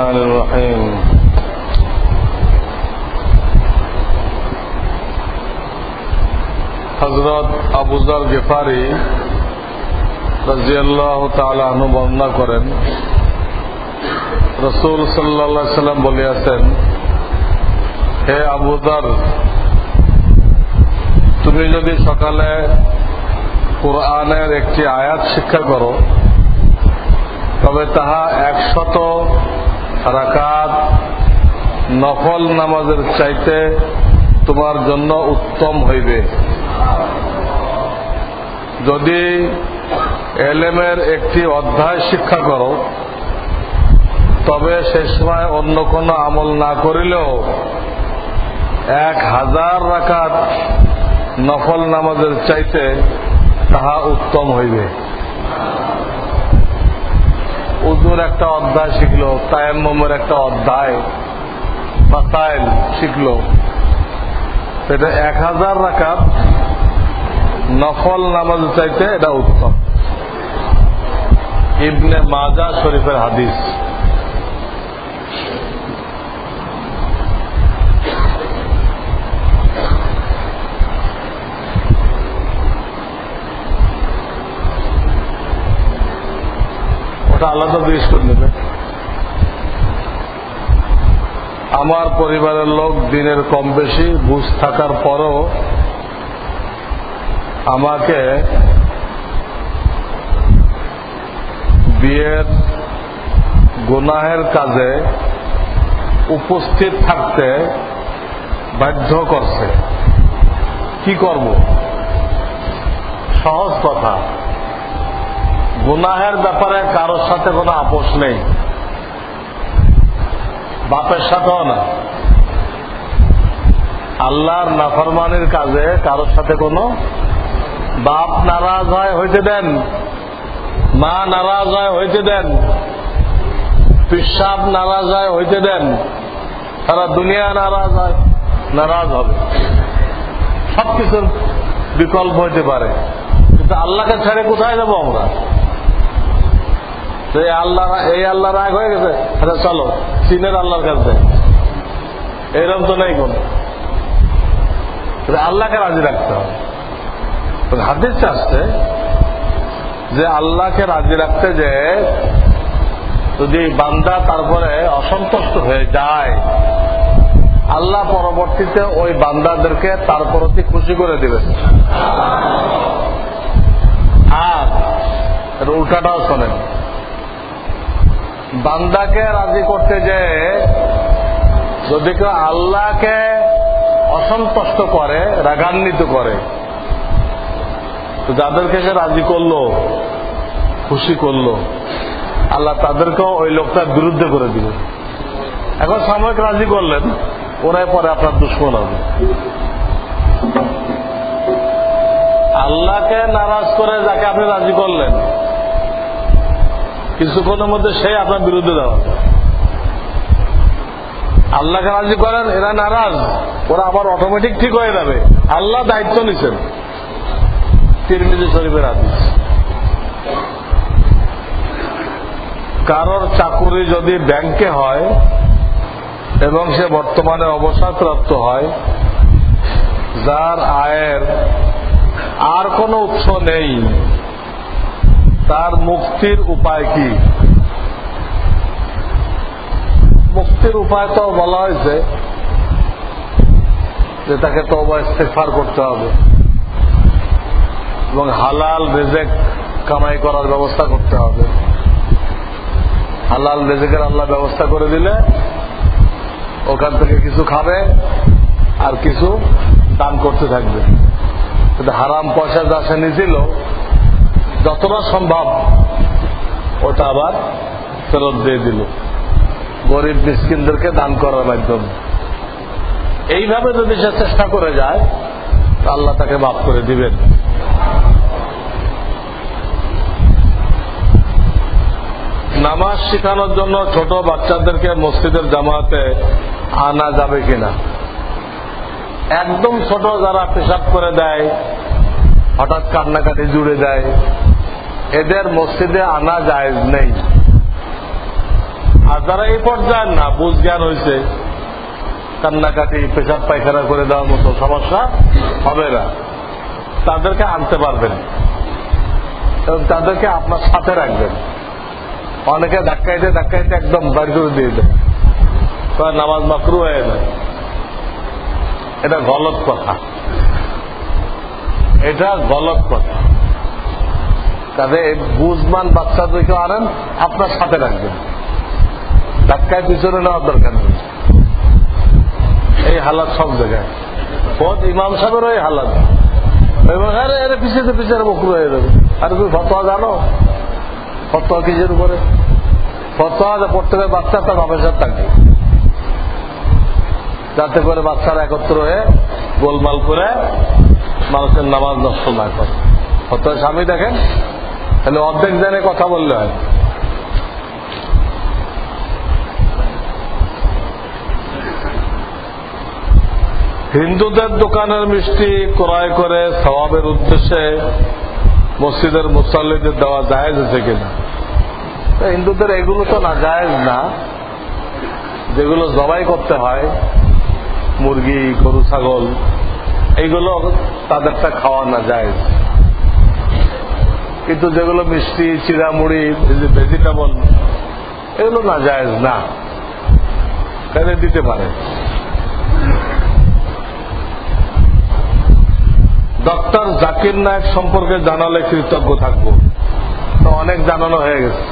الرحمن الرحيم হযরত আবু যর গিফারী রাদিয়াল্লাহু তাআলা আনহু বর্ণনা করেন, রাসূল সাল্লাল্লাহু আলাইহি ওয়াসাল্লাম বলিয়াছেন, হে আবু যর, তুমি যদি সকালে কুরআনের একটি আয়াত শিক্ষা করো তবে তাহা 100 রাকাত নফল নামাজের চাইতে তোমার জন্য উত্তম হইবে। যদি এলেমের একটি অধ্যায় শিক্ষা করো তবে সে সময় অন্য কোনো আমল না করিলেও 1000 রাকাত নফল নামাজের চাইতে তাহা উত্তম হইবে। উযুর একটা অধ্যায় শিখলো, তায়াম্মুমের একটা অধ্যায় মাসাইল শিখলো, এটা 1000 রাকাত নফল নামাজ চাইতে এটা উত্তম। ইবনে মাজাহ শরীফের হাদিস। ওটা আলাদা জিজ্ঞেস করে নেবে। আমার পরিবারের লোক দিনের কম বেশি বুঝ থাকার পরও আমাকে বিয়ের গুনাহের কাজে উপস্থিত থাকতে বাধ্য করছে। কি করব? সহজ কথা, গুনাহের ব্যাপারে কারোর সাথে কোনো আপোষ নেই, বাপের সাথেও না। আল্লাহর নাফরমানির কাজে কারোর সাথে কোনো বাপ নারাজ হয় হইতে দেন, মা নারাজ হয় হইতে দেন, পিসাব নারাজ হয় হইতে দেন, সারা দুনিয়া নারাজ হবে। সবকিছুর বিকল্প হইতে পারে, কিন্তু আল্লাহকে ছেড়ে কোথায় যাবো আমরা? এই আল্লাহ রাগ হয়ে গেছে, আচ্ছা চলো চীনের আল্লাহর কাছে, এরকম তো নেই কোন। আল্লাহকে রাজি রাখতে হবে। হাদিসে আসছে যে আল্লাহকে রাজি রাখতে যে যদি বান্দা তারপরে অসন্তুষ্ট হয়ে যায়, আল্লাহ পরবর্তীতে ওই বান্দাদেরকে তার প্রতি খুশি করে দিবেন। আর উল্টাটাও শোনেন, বান্দাকে রাজি করতে যে যদি কেউ আল্লাহকে অসন্তুষ্ট করে, রাগান্বিত করে, তো যাদেরকে সে রাজি করলো, খুশি করলো, আল্লাহ তাদেরকেও ওই লোকটার বিরুদ্ধে করে দিবে। এখন সাময়িক রাজি করলেন, ওরাই পরে আপনার দুশমন হবে। আল্লাহকে নারাজ করে যাকে আপনি রাজি করলেন, কিছুক্ষণের মধ্যে সেই আপনার বিরুদ্ধে দেওয়া। আল্লাহকে রাজি করেন, এরা নারাজ, ওরা আবার অটোমেটিক ঠিক হয়ে যাবে। আল্লাহ দায়িত্ব নিছেন। তিরমিজি শরীফের হাদিস। কারোর চাকুরি যদি ব্যাংকে হয় এবং সে বর্তমানে অবসরপ্রাপ্ত হয়, যার আয়ের আর কোনো উৎস নেই, তার মুক্তির উপায় কি? মুক্তির উপায় তো বলা হয়েছে যে তাকে তওবা ইস্তেগফার করতে হবে এবং হালাল রিজিক কামাই করার ব্যবস্থা করতে হবে। হালাল রিজিকের আল্লাহ ব্যবস্থা করে দিলে ওখান থেকে কিছু খাবে আর কিছু দান করতে থাকবে। কিন্তু হারাম পয়সা যা সে নিয়েছিল যতটা সম্ভব ওটা আবার ফেরত দিয়ে দিল গরিব মিসকিনদেরকে দান করার মাধ্যমে। এইভাবে যদি সে চেষ্টা করে যায়, আল্লাহ তাকে মাফ করে দিবেন। নামাজ শেখানোর জন্য ছোট বাচ্চাদেরকে মসজিদের জামাতে আনা যাবে কিনা? একদম ছোট যারা পেশাব করে দেয়, হঠাৎ কান্নাকাটি জুড়ে দেয়, এদের মসজিদে আনা জায়েজ নেই। আর যারা এই পর্যায়ে না, বুঝ জ্ঞান হয়েছে, কান্নাকাটি পেশাব পায়খানা করে দেওয়ার মতো সমস্যা হবে না, তাদেরকে আনতে পারবেন এবং তাদেরকে আপনার সাথে রাখবেন। অনেকে ধাক্কাইতে ধাক্কাইতে একদম বাড়ি করে দিয়ে দেন, নামাজ মাকরু হয়ে যায়। এটা গলত কথা, এটা গলত কথা। কাজে বুঝমান বাচ্চাদেরকে আনেন, আপনার সাথে রাখবেন, ধাক্কায় পিছনে নেওয়ার দরকার নেই। এই হালাত সব জায়গায়, বহুত ইমাম সাহেবেরও এই হালাত। এর পিছিয়ে পিছিয়ে বকরু হয়ে যাবে। আর তুমি ফতোয়া জানো? ফতোয়া কিসের উপরে? ফতোয়া পড়তে হবে বাচ্চা তার বাপের সাথে থাকবে, যাতে করে বাচ্চারা একত্র হয়ে গোলমাল করে মানুষের নামাজ নষ্ট না করে। ফতোয়া স্বামী দেখেন, তাহলে অর্ধেক জেনে কথা বললে হয়। হিন্দুদের দোকানের মিষ্টি ক্রয় করে সওয়াবের উদ্দেশ্যে মসজিদের মুসাল্লিদের দেওয়া জায়েজ আছে কিনা? হিন্দুদের এগুলো তো না জায়েজ না, যেগুলো জবাই করতে হয়, মুরগি, গরু, ছাগল, এইগুলো তাদেরটা খাওয়া না জায়েজ। কিন্তু যেগুলো মিষ্টি, চিড়ামুড়ি, ভেজিটেবল, এগুলো না জায়েজ না, তাহলে দিতে পারে। ডক্টর জাকির নায়েক সম্পর্কে জানালে কৃতজ্ঞ থাকব। তো অনেক জানানো হয়ে গেছে।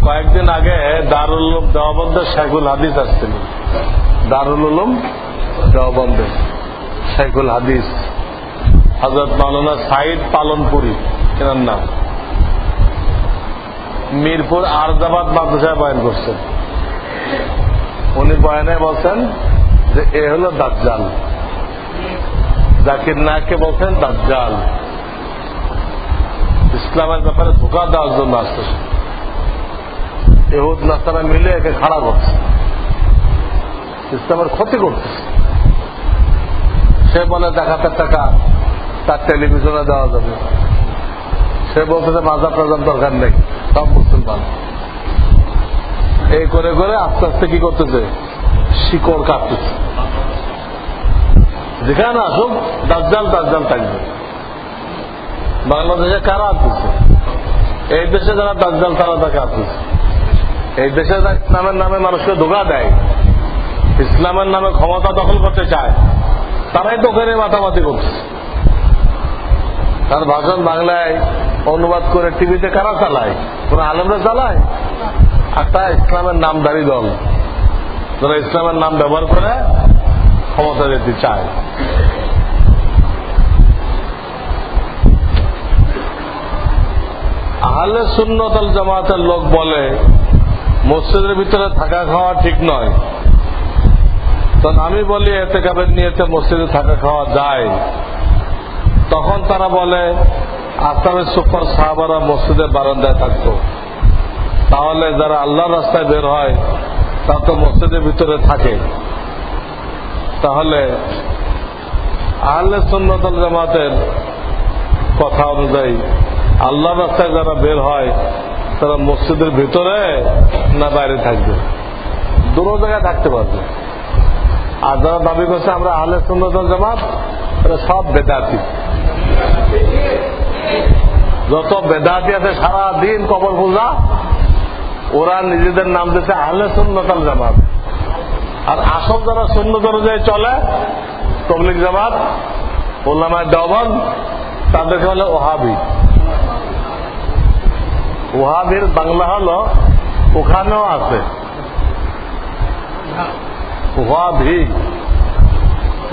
কয়েকদিন আগে দারুল উলুম দেওবন্দের শেখুল হাদিস আসছিল। দারুল উলুম দেওবন্দের শেখুল হাদিস হযরত মাওলানা সাইদ পালনপুরি এনার নাম, মিরপুর আরজাবাদ মাদ্রাসায় বয়ান করছেন। উনি বয়ানে বলছেন যে এ হলো দাজ্জাল। জাকির নায়েককে বলছেন দাজ্জাল। ইসলামের ব্যাপারে ধোঁকা দেওয়ার জন্য আসতেছে। ইহুদ নাসারা মিলে একে খাড়া করছে, ইসলামের ক্ষতি করতেছে। সে বলে দেখাতের টাকা তার টেলিভিশনে দেওয়া যাবে। সে বলতেছে মাজাব টাজাব দরকার নেই, সব মুসলমান। এই করে করে আস্তে আস্তে কি করতেছে, শিকড় কাটতেছে। যেখানে আসুক দাজ্জাল দাজ্জাল থাকবে। বাংলাদেশে কারা আসতেছে? এই দেশে যারা দাজ্জাল তারা তাকে আসতেছে। এই দেশে ইসলামের নামে মানুষকে ধোঁকা দেয়, ইসলামের নামে ক্ষমতা দখল করতে চায়, তারাই তো ওখানে মাতামাতি করছে। তার ভাষণ বাংলায় অনুবাদ করে টিভিতে কারা চালায়? কোন আলেমরা চালায়? একটা ইসলামের নামধারী দল, যারা ইসলামের নাম ব্যবহার করে ক্ষমতা দিতে চায়। আহলে সুন্নাত ওয়াল জামাতের লোক বলে মসজিদের ভিতরে থাকা খাওয়া ঠিক নয়। তখন আমি বলি ইতিকাফের নিয়তে মসজিদে থাকা খাওয়া যায়। তখন তারা বলে আসহাবে সুফার সাহাবারা মসজিদের বারান্দায় থাকতো, তাহলে যারা আল্লাহর রাস্তায় বের হয় তা তো মসজিদের ভিতরে থাকে। তাহলে আহলে সুন্নাত ওয়াল জামাতের কথা অনুযায়ী আল্লাহর রাস্তায় যারা বের হয় তারা মসজিদের ভিতরে না বাইরে থাকবে? দুটো জায়গায় থাকতে পারবে। আর যারা দাবি করছে আমরা আহলে সুন্নাত ওয়াল জামাত, তারা সব বেদাতি। যত বেদাতি আছে সারা দিন কবর পূজা, ওরা নিজেদের নাম দিচ্ছে আহলে সুন্নাত ওয়াল জামাত। আর আসল যারা সুন্নাত অনুযায়ী চলে, তাবলীগ জামাত, উলামায়ে দেওবন্দ, তাদেরকে বলে ওহাবি। ওহাবির বাংলা হলো ওখানেও আছে ওহাবি,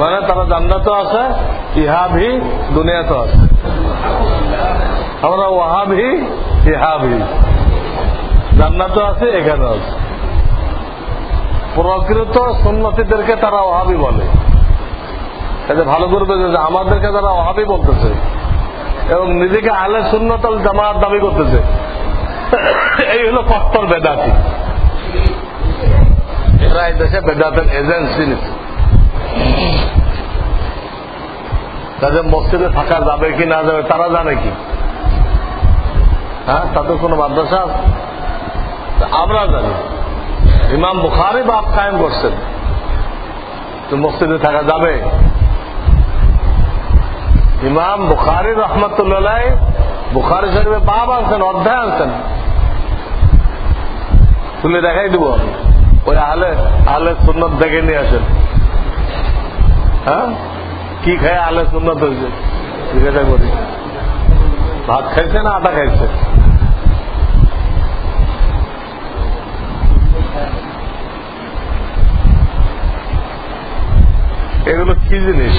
মানে তারা জান্নাতেও আছে, ইহাবি দুনিয়াতেও আছে। আমরা ওহাবি ইহাবি, জান্নাতেও আছে এখানেও আছে। প্রকৃত সুন্নতিদেরকে তারা ওহাবি বলে। এটা ভালো করে বুঝেছে, আমাদেরকে তারা ওহাবি বলতেছে এবং নিজেকে আহলে সুন্নাত ওয়াল জামাত দাবি করতেছে। এই হলো কট্টর বেদাতি। এরা এই দেশে বেদাতের এজেন্সি নিচ্ছে। তাদের মসজিদে থাকা যাবে কি না যাবে তারা জানে কি? হ্যাঁ, তাদের কোন মাদ্রাসা আমরা জানি ইমাম বুখারী বাপ কায়েম করছেন, তো মসজিদে থাকা যাবে? ইমাম বুখারী রহমতুল্লাহ বুখারী শরীফে বাব আনছেন, অধ্যায় আনছেন, তুলে দেখাই দিব। ওই আহলে সুন্নত দেখে নিয়ে আসেন। হ্যাঁ, কি খায় আহলে সুন্নত হয়েছে জিজ্ঞাসা করি। ভাত খাইছে না আটা খাইছে? এগুলো কি জিনিস?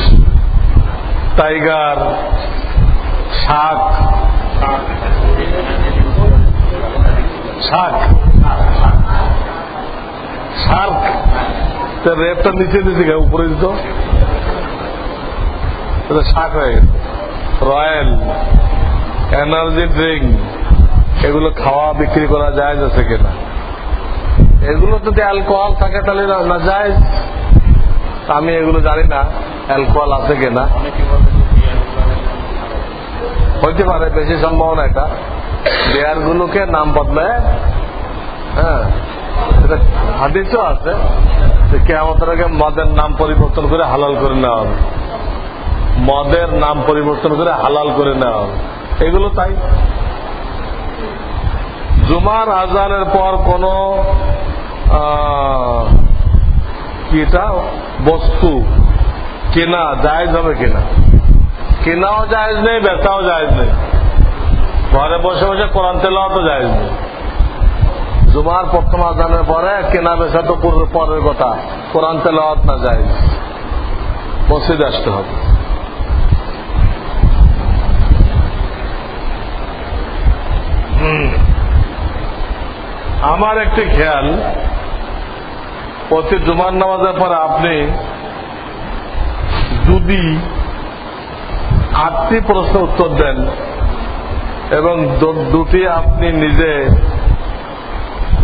টাইগার, শাক, শাক, শার্ক, রেটটা নিচে নিচে খায়, উপরে দিত শাক হয়ে গেছে। রয়্যাল, এনার্জি ড্রিঙ্ক, এগুলো খাওয়া বিক্রি করা যায় আছে কিনা? এগুলো যদি অ্যালকোহল থাকে তাহলে না যায়। আমি এগুলো জানি না অ্যালকোহল আছে কিনা, হইতে পারে, বেশি সম্ভাবনা এটা। বিয়ার গুলোকে নাম বদলায়, হ্যাঁ, হাদিসও আছে যে কিয়ামতের আগে মদের নাম পরিবর্তন করে হালাল করে নেওয়া হবে, মদের নাম পরিবর্তন করে হালাল করে নেওয়া হবে। এগুলো তাই। জুমার আজানের পর কোন এটা বস্তু কেনা জায়েজ হবে কিনা? কেনাও জায়েজ নেই, বেচাও জায়েজ নেই। ঘরে বসে বসে কোরআন তেলাওয়াতও জায়েজ নেই। জুমার প্রথম আজানের পরে কেনা বেচা তো পরের কথা, কোরআন তেলাওয়াত না জায়েজ, মসজিদে আসতে হবে। আমার একটি খেয়াল, প্রতি জুমার নামাজের পর আপনি যদি 8টি প্রশ্ন উত্তর দেন এবং 2টি আপনি নিজে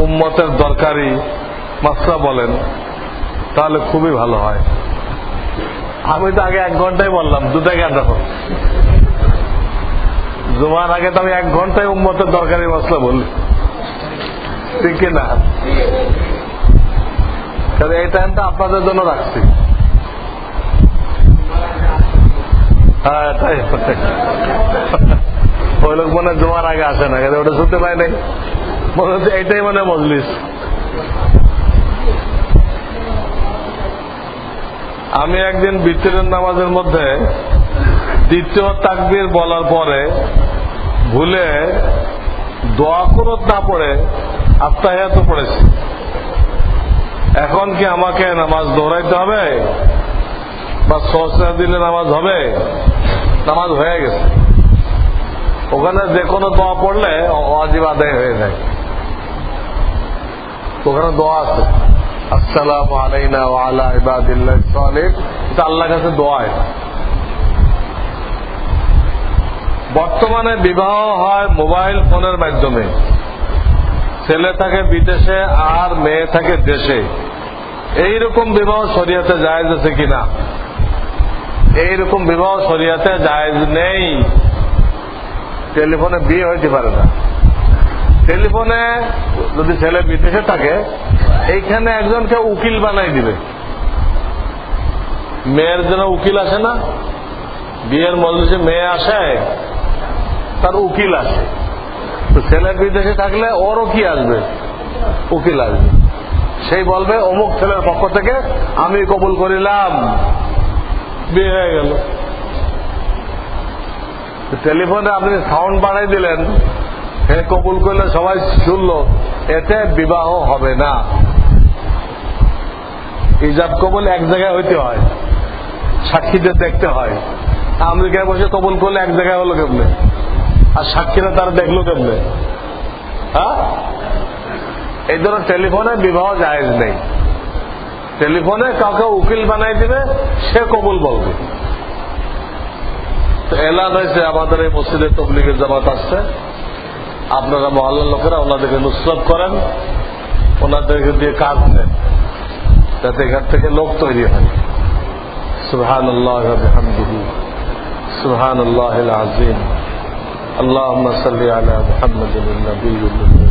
উম্মতের দরকারি মাসলা বলেন, তাহলে খুবই ভালো হয়। আমি তো আগে 1 ঘন্টায় বললাম, 2টা কেন দেখো? জুমার আগে তো আমি 1 ঘন্টায় উম্মতের দরকারি মাসলা বলি, ঠিক কিনা? এই টাইমটা আপনাদের জন্য রাখছি। হ্যাঁ, তাই ওই লোক মনে জুমার আগে আসে না, ওটা শুনতে পাই নাই, মনে হচ্ছে এইটাই মানে মজলিস। আমি একদিন বিতরের নামাজের মধ্যে 2য় তাকবীর বলার পরে ভুলে দোয়া কুনুত না পড়ে আত্তাহিয়াত পড়েছি। এখন কি আমাকে নামাজ দৌড়াইতে হবে বা সহসা দিলে নামাজ হবে? নামাজ হয়ে গেছে। ওখানে যে কোনো দোয়া পড়লে ওয়াজিব আদায় হয়ে যায়। ওখানে দোয়া আছে, আসসালামু আলাইনা ওয়া আলা ইবাদিল্লাহিস সালিহিন, এটা আল্লাহর কাছে দোয়া। বর্তমানে বিবাহ হয় মোবাইল ফোনের মাধ্যমে। ছেলে থাকে বিদেশে আর মেয়ে থাকে দেশে। এইরকম বিবাহ শরিয়াতে জায়েজ আছে কিনা? এইরকম বিবাহ শরিয়াতে জায়েজ নেই। টেলিফোনে বিয়ে হইতে পারে না। টেলিফোনে যদি ছেলে বিদেশে থাকে, এইখানে একজনকে উকিল বানাই দিবে। মেয়ের জন্য উকিল আসে না? বিয়ের মজলিসে মেয়ে আসে, তার উকিল আসে। তো ছেলে বিদেশে থাকলে ওরও কি আসবে? উকিল আসবে। সেই বলবে অমুক ছেলের পক্ষ থেকে আমি কবুল করিলাম, বিয়ে হয়ে গেল। টেলিফোনে আপনি সাউন্ড বাড়াই দিলেন, হে কবুল করলে সবাই শুনল, এতে বিবাহ হবে না। ইজাব কবুল এক জায়গায় হইতে হয়, সাক্ষীদের দেখতে হয়। আমেরিকায় বসে কবুল করলে এক জায়গায় হলো কেমনে? আর সাক্ষীরা তারা দেখলো কেমনে? হ্যাঁ, এই জন্য টেলিফোনে বিবাহ জায়েজ নেই। টেলিফোনে কাউকে উকিল বানাই দিবে, সে কবুল বলবে। তো এলান হয়েছে আমাদের এই মসজিদে তবলিগের জামাত আসছে, আপনারা মহল্লার লোকেরা ওনাদেরকে নুসরত করেন, ওনাদেরকে দিয়ে কাজ নেন, যাতে এখান থেকে লোক তৈরি হয়। সুবহানাল্লাহ ওয়া বিহামদিহি, সুবহানাল্লাহিল আযীম। اللهم صل على محمد النبي الأمي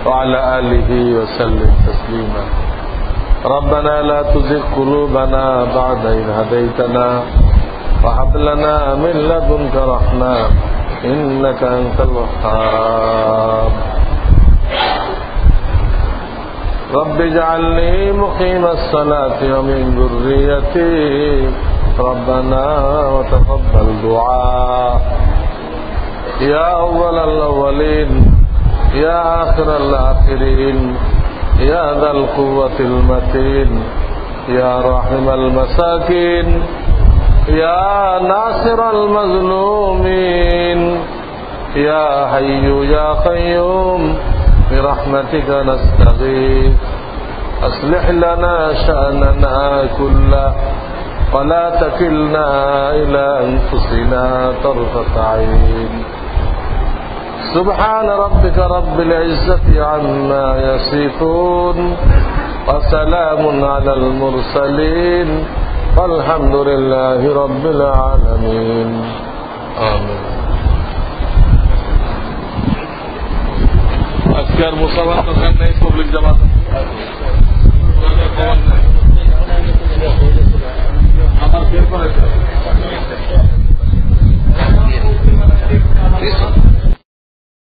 وعلى آله وسلم تسليما. ربنا لا تزغ قلوبنا بعد إذ هديتنا وهب لنا من لدنك رحمة إنك أنت الوهاب. رب اجعلني مقيم الصلاة ومن ذريتي ربنا وتقبل دعاء. يا أول الأولين يا آخر الآخرين يا ذا القوة المتين يا راحم المساكين يا ناصر المظلومين يا حي يا قيوم برحمتك نستغيث. أصلح لنا شأننا كله ولا تكلنا إلى أنفسنا طرفة عين. سبحان ربك رب العزة عما يصفون وسلام على المرسلين والحمد لله رب العالمين. آمين. আজকে আর মুসাফার দরকার নেই, পাবলিক জামাত